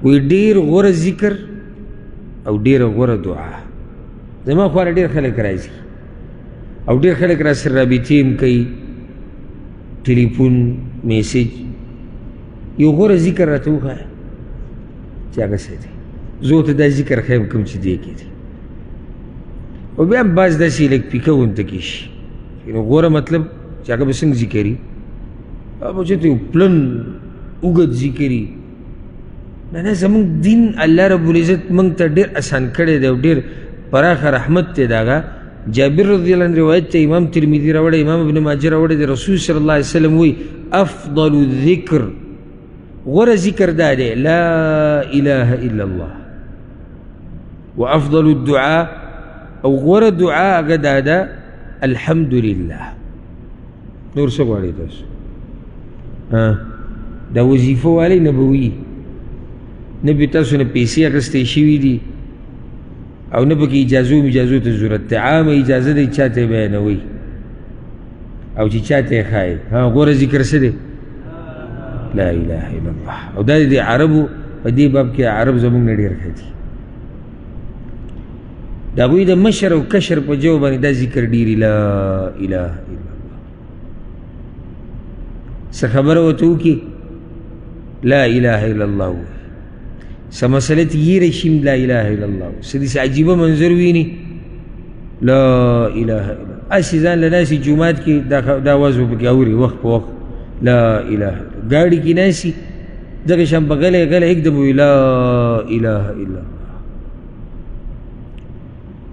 وی ډیر غوره ذکر او ډیر غوره دعا. زما خواره ډیر خلک راځي او ډیر خلک را سره رابطې هم کوي، ټلیفون، میسیج. یو غوره ذکر راته وښایه چې هغه څه دی، زه ورته دا ذکر ښیم کوم چې دې کې دی. او بیا هم بعض داسې لږ پیکه غونته کې شي، نو غوره مطلب چې هغه به څنګه ذکري، هغه به چېرته یو پلن اوږد ذکري. نه نه، زمونږ دین الله رب العزت موږ ته ډېر اسان کړی دی او ډېر پراخه رحمت دی د هغه. جابر رضی الله عنه روایت ته امام ترمذي راوړی، امام ابن ماجه راوړی دی، رسول صلی الله علیه وسلم وی افضل الذکر، غوره ذکر دا دی لا اله الا الله، وافضل الدعاء، او غوره دعا هغه دا ده الحمدلله. نور څه غواړئ تاسو؟ دا وظیفه والی نه به وي، نه به تاسو نه پیسې اخیستې شوي دي او نه پکې اجازو ته ضرورت دی. عامه اجازه دی چا ته یې بیانوئ او چې چا ته یې ښایي. غوره ذکر څه دی؟ لا اله الا الله. او دا د عربو په دې باب کې عرب زموږ نه ډېر ښه دي، د هغوی د مشر او کشر په جو باندې دا ذکر ډېري لا اله الا الله. څه خبره ورته وکړي لا اله الا الله وایي، څه مسله ته یېره شي لا اله الا الله، څه داسې عجیبه منظر ویني لا اله الا الله. هسې ځان له ناستې جومات کې دا آواز به پکې اوري وخت په وخت لا اله الا الله. ګاډي کې ناستي دغه شان په غلی اکدم وي لا اله الا الله.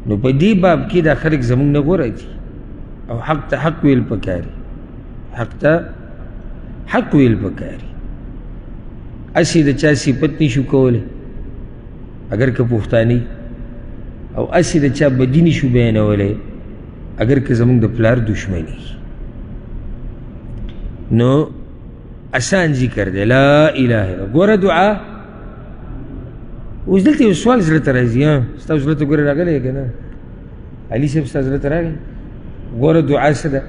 نو په دې باب کې دا خلک زموږ نه غوره دي او حق ته حق ویل پکاري، حق ته حق ویل پکاري. هسې د چا صفت نشو کولی اگر که پښتاني، او هسې د چا بدي نشو بیانولی اگر که زموږ د پلار دشمني. نو اسان ذکر دی لا اله الا. ګوره دعا اوس دلته یو سوال زړه ته راځي، ستا زړه ته ګوره راغلی که نه علي صاحب، ستا زړه ته راغلی ګوره دعا څه ده؟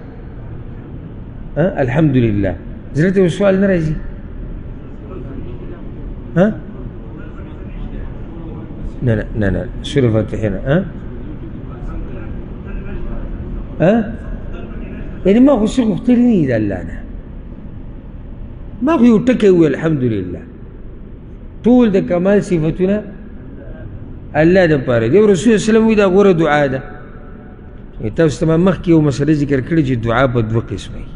الحمدلله. زړه ته یو سوال نه راځي؟ نه نه نه نه، سوره فاتحه نه. یعنې ما خو څه غوښتلي نه دي د الله نه، ما خو یو ټکی وویل الحمدلله. ټول د کمال صفتونه الله دپاره دي او رسول صلی الله علیه وسلم وایي دا غوره دعا ده. تاسو ته ما مخکې یو مسله ذکر کړې چې دعا په دوه قسمه وي.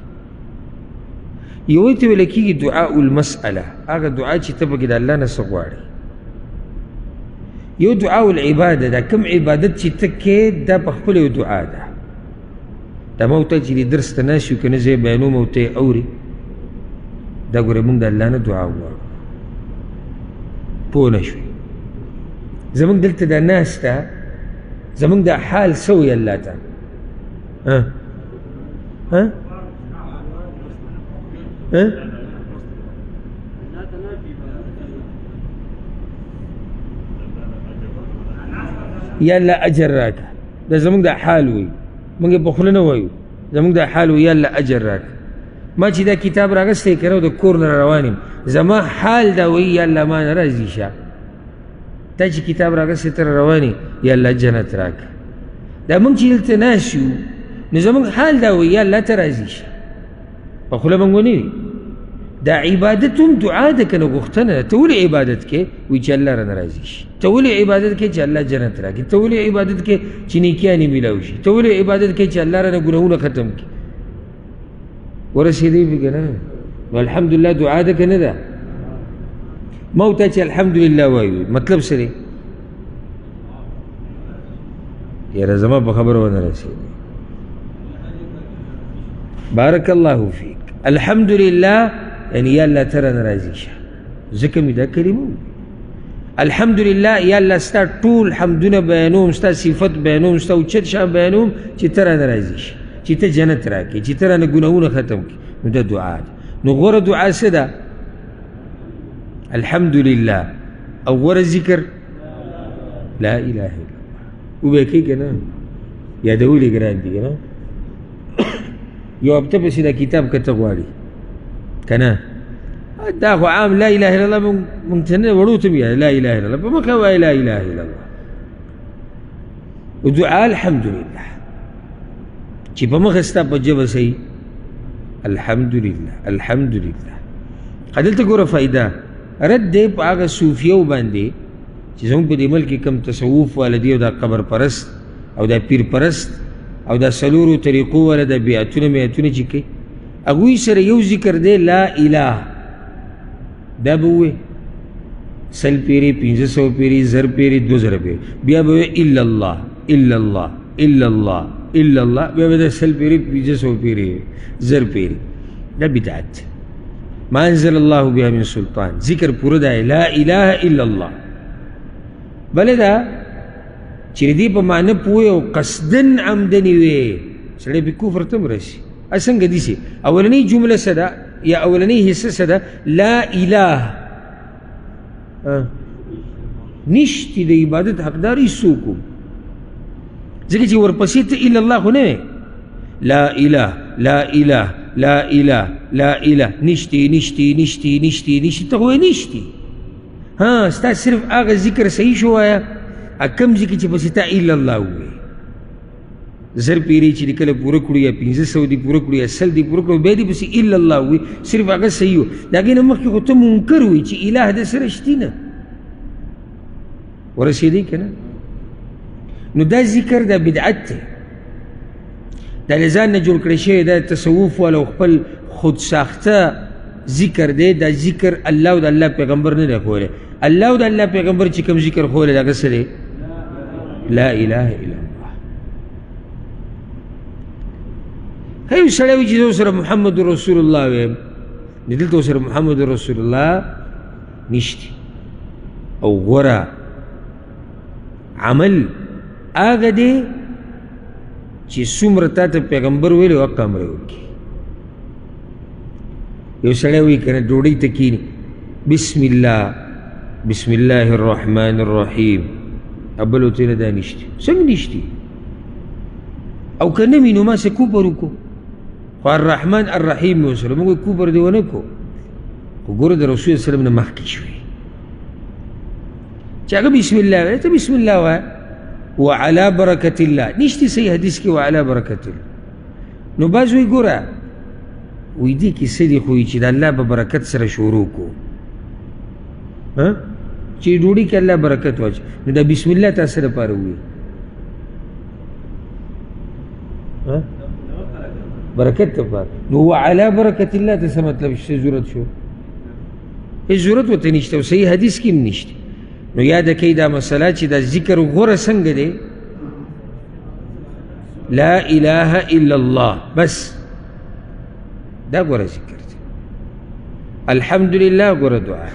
یوی ته ویل کېږي دعاء المسأله، هغه دعا چې ته پکې د الله نه څه غواړې. یو دعاء العباده ده، کوم عبادت چې ته کې دا په خپله یو دعا ده. دا ما ورته چې درس ته ناست یو که نه زه یې بیانوم او ته یې اورې، دا ګوره موږ د الله نه دعا غواړو. پوه نه شوې؟ زموږ دلته دا ناسته زموږ دا حال څه وایي الله ته؟ یا الله اجر راکه، دا زموږ دا حال وایي، موږ یې په خوله نه وایو، زموږ دا حال وایي یا الله اجر راکه. ما چې دا کتاب راغستی که نه د کور نه روان یم، زما حال دا وایي یا الله ما نه راضي شه. تا چې کتاب راغستی ته روان یې یا الله جنت راکه. دا موږ چې دلته ناست یو نو زموږ حال دا وایي یا الله ته راضي شه، په خوله موږ ونه وي. دا عبادت هم دعا ده که نه غوښتنه ده. ته ولې عبادت کې وایي چې الله رانه راضي شي؟ ته ولې عبادت کې چې الله جنت راکړي؟ ته ولې عبادت کې چې نیکیانې میلاو شي؟ ته ولې عبادت کې چې الله رانه ګناهونه ختم کړي؟ ورسېدی پکې نه؟ نو الحمدلله دعا ده که نه ده؟ ما ورته چې الحمدلله وایو مطلب څه دی؟ یاره زما په خبره ونه رسېدی. بارک الله فیک. الحمدلله یعنی یا الله ته رانه راضي شه، ځکه مې دا کلمه وویل. الحمدلله یا الله ستا ټول حمدونه بیانوم، ستا صفت بیانوم، ستا اوچت شان بیانوم چې ته رانه راضي شه، چې ته جنت راکړې، چې ته رانه ګناهونه ختم کړي. نو دا دعا ده. نو غوره دعا څه ده؟ الحمدلله. او غوره ذکر لا اله الا الله. وبه کوي که نه؟ یادولې ګران دي که نه؟ یو هفته پسې دا کتاب که ته غواړې که نه، دا خو عام لا اله الا الله ممتنه وړو ته لا اله الا الله په مخه وای لا اله الا الله ودعاء الحمد لله چې په مخه ستا په جبه صحیح الحمد لله الحمد لله. دلته ګوره فایده رد دی په هغه صوفیو باندې چې زموږ په دې ملک کې کم تصوف والا دی او دا قبر پرست او دا پیر پرست او دا څلورو طریقو والا دا بیعتونه میعتونه چې کوي هغوی سره یو ذکر دی لا اله دا به ووایي 100 پیرې 500 پیرې 1000 پیرې 2000 پیرې بیا به ووایي الا الله الا الله الا الله الا الله بیا به د 100 پیرې 500 پیرې 1000 پیرې دا بدعت ما انزل الله بها من سلطان ذکر پوره دی لا اله الا الله بله دا چې دې په معنی پوه او قصدن عمدنی وي سړی په کفر ته راشي څنګه دي سي اولنی جمله سده یا اولنی حصہ سده لا اله نشتی د عبادت حقدار هیڅوک ځکه چې ورپسې ته الا الله خو نه لا اله لا اله لا اله لا اله نشتی نشتی نشتی نشتی نشتی ته وایې نشتی ها ستا صرف هغه ذکر صحیح شو وایه کم ذکر چې پسې تا الا الله ووایې 1000 پیرې چې کله پوره کړو یا 500 دي پوره کړو یا 100 دي پوره کړو بیا دې پسې الا الله ووایي صرف هغه صحیح و د هغې نه مخکې خو ته منکر وایي چې اله د سره شتي نه ورسېدی که نه نو دا ذکر دا بدعت دی دا له ځان نه جوړ کړی شوی دا تصوف والا خپل خود ساخته ذکر دی دا ذکر الله او د الله پیغمبر نه دی ښولی الله او د الله پیغمبر چې کوم ذکر ښولی د هغه څه دی لا اله الا الله هی یو سړی وي چې زه سره محمد رسول الله ویم نو دلته سره محمد رسول الله نشته او غوره عمل هغه دی چې څومره تا ته پیغمبر ویلي هغه امر وکړي یو سړی وایي که نه ډوډۍ ته کښېني بسم الله بسم الله الرحمن الرحیم بل ورته نه دا نشته څنګه نشته او که نه وي نو ما څه کوپر وکړو خو الرحمن الرحیم مې ورسره موږ کوپر دې ونه کړو خو ګوره د رسول صلی وسلم نه مخکې شوې چې هغه بسم الله وایي ته بسم الله وایه وعلى برکت الله نشتی صحیح حدیث کې وعلى برکت الله نو بعض وایي ګوره وایي دې کې څه دي خو چې د الله په برکت سره شروع کړو چې ډوډۍ کې الله برکت واچوي نو دا بسم الله تا څه دپاره ووایي برکت دپاره نو وعلى برکت الله ته څه مطلب څه ضرورت شو هېڅ ضرورت ورته نشته او صحیح حدیث کې هم نشته نو یاد کوي دا مسله چې دا ذکر غوره څنګه دی لا اله الا الله بس دا غوره ذکر دی الحمدلله غوره دعا